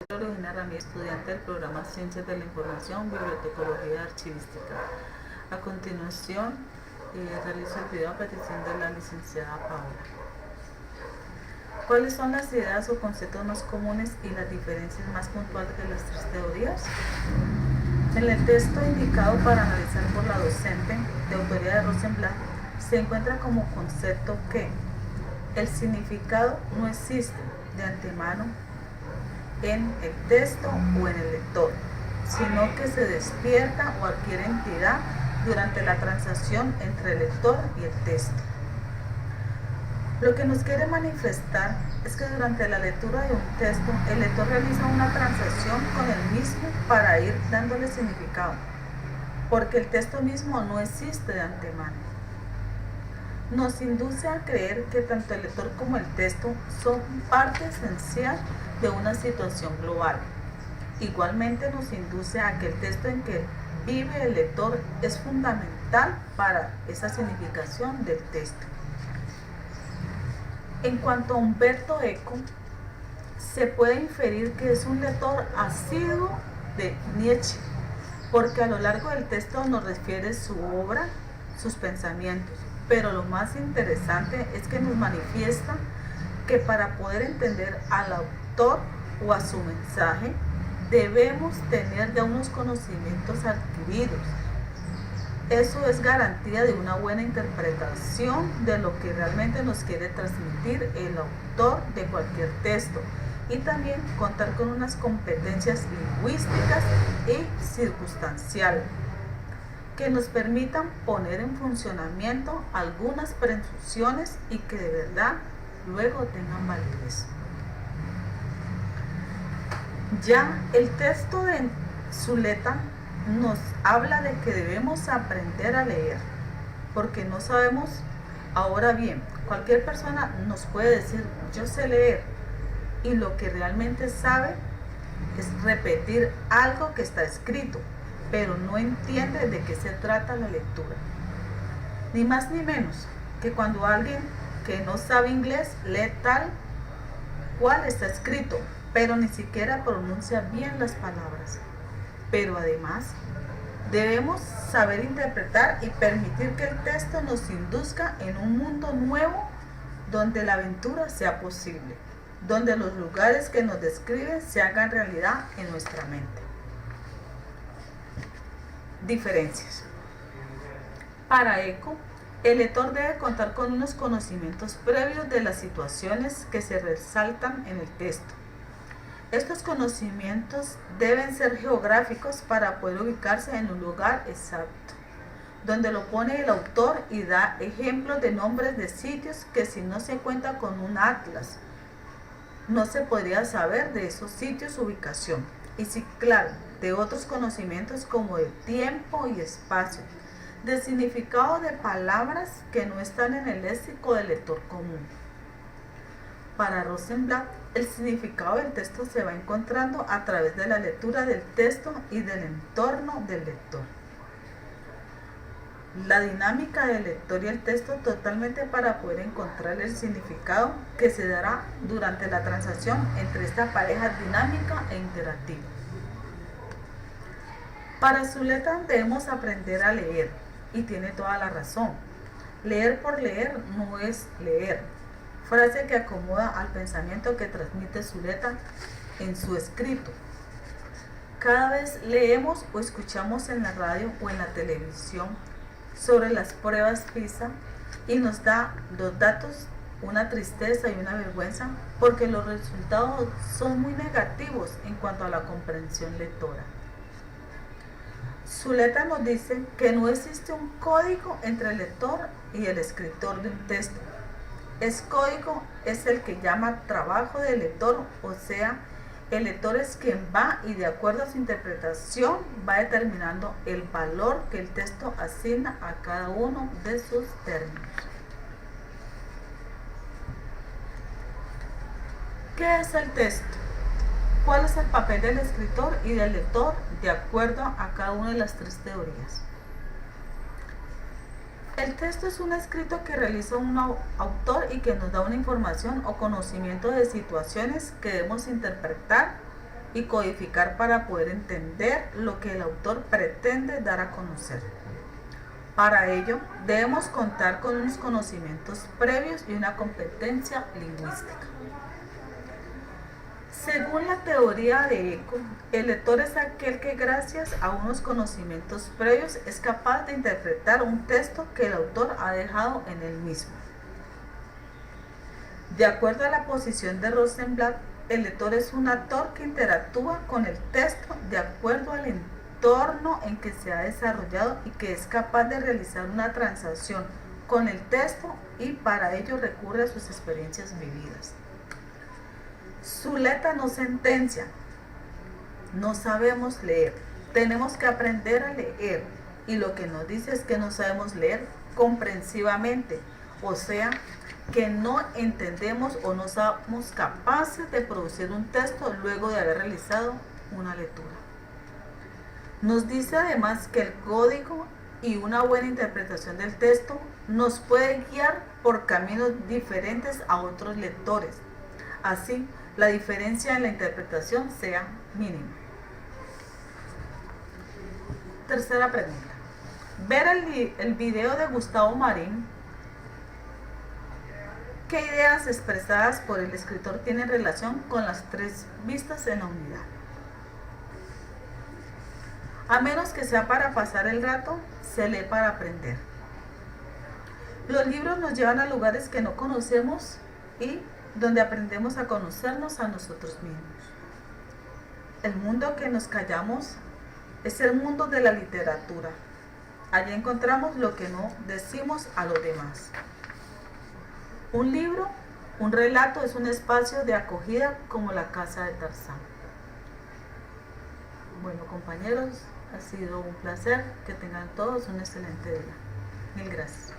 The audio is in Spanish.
Lorena Ramírez, estudiante del programa Ciencias de la Información, Bibliotecología y Archivística. A continuación, realizo el video a petición de la licenciada Paola. ¿Cuáles son las ideas o conceptos más comunes y las diferencias más puntuales de las tres teorías? En el texto indicado para analizar por la docente, de autoría de Rosenblatt, se encuentra como concepto que el significado no existe de antemano en el texto o en el lector, sino que se despierta o adquiere entidad durante la transacción entre el lector y el texto. Lo que nos quiere manifestar es que durante la lectura de un texto, el lector realiza una transacción con el mismo para ir dándole significado, porque el texto mismo no existe de antemano. Nos induce a creer que tanto el lector como el texto son parte esencial de una situación global. Igualmente nos induce a que el texto en que vive el lector es fundamental para esa significación del texto. En cuanto a Umberto Eco, se puede inferir que es un lector asiduo de Nietzsche, porque a lo largo del texto nos refiere su obra, sus pensamientos, pero lo más interesante es que nos manifiesta que para poder entender al autor o a su mensaje, debemos tener ya unos conocimientos adquiridos. Eso es garantía de una buena interpretación de lo que realmente nos quiere transmitir el autor de cualquier texto, y también contar con unas competencias lingüísticas y circunstanciales que nos permitan poner en funcionamiento algunas presunciones y que de verdad luego tengan validez. Ya el texto de Zuleta nos habla de que debemos aprender a leer, porque no sabemos. Ahora bien, cualquier persona nos puede decir, yo sé leer, y lo que realmente sabe es repetir algo que está escrito, pero no entiende de qué se trata la lectura. Ni más ni menos que cuando alguien que no sabe inglés lee tal cual está escrito, pero ni siquiera pronuncia bien las palabras. Pero además, debemos saber interpretar y permitir que el texto nos induzca en un mundo nuevo donde la aventura sea posible, donde los lugares que nos describen se hagan realidad en nuestra mente. Diferencias. Para Eco, el lector debe contar con unos conocimientos previos de las situaciones que se resaltan en el texto. Estos conocimientos deben ser geográficos para poder ubicarse en un lugar exacto, donde lo pone el autor y da ejemplos de nombres de sitios que si no se cuenta con un atlas, no se podría saber de esos sitios su ubicación. Y sí, claro, de otros conocimientos como de tiempo y espacio, de significado de palabras que no están en el léxico del lector común. Para Rosenblatt, el significado del texto se va encontrando a través de la lectura del texto y del entorno del lector. La dinámica del lector y el texto totalmente para poder encontrar el significado que se dará durante la transacción entre esta pareja dinámica e interactiva. Para Zuleta debemos aprender a leer, y tiene toda la razón. Leer por leer no es leer. Frase que acomoda al pensamiento que transmite Zuleta en su escrito. Cada vez leemos o escuchamos en la radio o en la televisión sobre las pruebas PISA y nos da los datos una tristeza y una vergüenza porque los resultados son muy negativos en cuanto a la comprensión lectora. Zuleta nos dice que no existe un código entre el lector y el escritor de un texto. Ese código es el que llama trabajo del lector, o sea, el lector es quien va y de acuerdo a su interpretación va determinando el valor que el texto asigna a cada uno de sus términos. ¿Qué es el texto? ¿Cuál es el papel del escritor y del lector de acuerdo a cada una de las tres teorías? El texto es un escrito que realiza un autor y que nos da una información o conocimiento de situaciones que debemos interpretar y codificar para poder entender lo que el autor pretende dar a conocer. Para ello, debemos contar con unos conocimientos previos y una competencia lingüística. Según la teoría de Eco, el lector es aquel que gracias a unos conocimientos previos es capaz de interpretar un texto que el autor ha dejado en él mismo. De acuerdo a la posición de Rosenblatt, el lector es un actor que interactúa con el texto de acuerdo al entorno en que se ha desarrollado y que es capaz de realizar una transacción con el texto y para ello recurre a sus experiencias vividas. Zuleta no sentencia. No sabemos leer. Tenemos que aprender a leer. Y lo que nos dice es que no sabemos leer comprensivamente. O sea, que no entendemos o no somos capaces de producir un texto luego de haber realizado una lectura. Nos dice además que el código y una buena interpretación del texto nos puede guiar por caminos diferentes a otros lectores. Así, la diferencia en la interpretación sea mínima. Tercera pregunta. Ver el video de Gustavo Marín. ¿Qué ideas expresadas por el escritor tienen relación con las tres vistas en la unidad? A menos que sea para pasar el rato, se lee para aprender. Los libros nos llevan a lugares que no conocemos y donde aprendemos a conocernos a nosotros mismos. El mundo que nos callamos es el mundo de la literatura. Allí encontramos lo que no decimos a los demás. Un libro, un relato es un espacio de acogida como la casa de Tarzán. Bueno, compañeros, ha sido un placer. Que tengan todos un excelente día. Mil gracias.